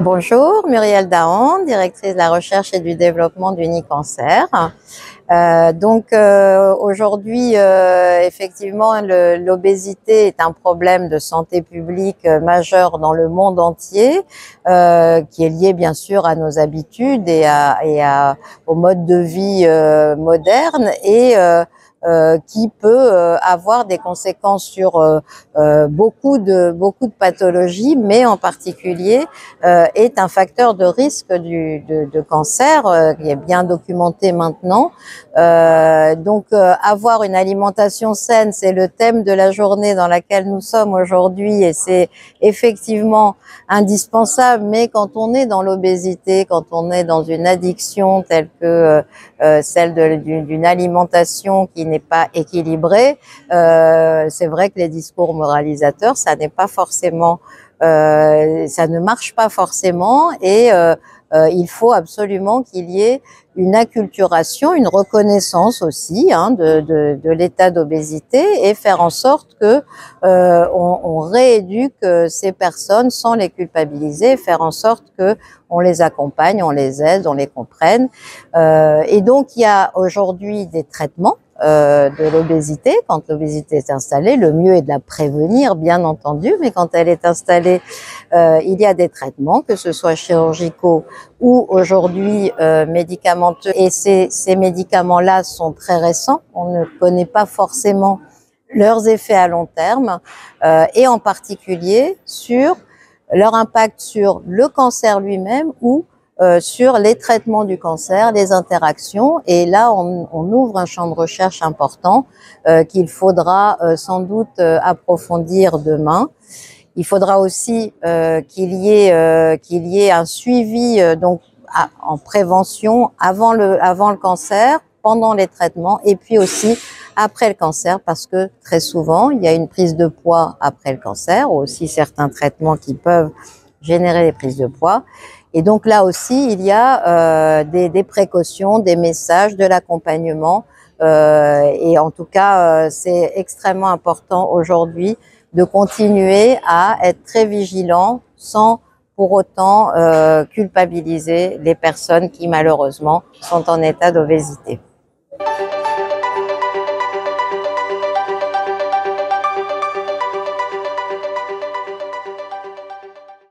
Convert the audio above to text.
Bonjour, Muriel Dahan, directrice de la recherche et du développement d'Unicancer. Aujourd'hui, effectivement, l'obésité est un problème de santé publique majeur dans le monde entier, qui est lié bien sûr à nos habitudes au mode de vie moderne qui peut avoir des conséquences sur beaucoup de pathologies, mais en particulier est un facteur de risque de cancer qui est bien documenté maintenant. Avoir une alimentation saine, c'est le thème de la journée dans laquelle nous sommes aujourd'hui et c'est effectivement indispensable. Mais quand on est dans l'obésité, quand on est dans une addiction telle que celle d'une alimentation qui n'est pas équilibrée, c'est vrai que les discours moralisateurs, ça n'est pas forcément ça ne marche pas forcément et il faut absolument qu'il y ait une acculturation, une reconnaissance aussi de l'état d'obésité et faire en sorte que on rééduque ces personnes sans les culpabiliser, faire en sorte que on les accompagne, on les aide, on les comprenne. Et donc il y a aujourd'hui des traitements de l'obésité. Quand l'obésité est installée, le mieux est de la prévenir, bien entendu, mais quand elle est installée, il y a des traitements, que ce soit chirurgicaux ou aujourd'hui médicamenteux. Et ces médicaments-là sont très récents. On ne connaît pas forcément leurs effets à long terme et en particulier sur leur impact sur le cancer lui-même ou sur les traitements du cancer, les interactions. Et là, on ouvre un champ de recherche important qu'il faudra sans doute approfondir demain. Il faudra aussi qu'il y ait un suivi en prévention avant le cancer, pendant les traitements et puis aussi après le cancer, parce que très souvent, il y a une prise de poids après le cancer, ou aussi certains traitements qui peuvent générer des prises de poids. Et donc là aussi, il y a des précautions, des messages, de l'accompagnement. Et en tout cas, c'est extrêmement important aujourd'hui de continuer à être très vigilant sans pour autant culpabiliser les personnes qui malheureusement sont en état d'obésité.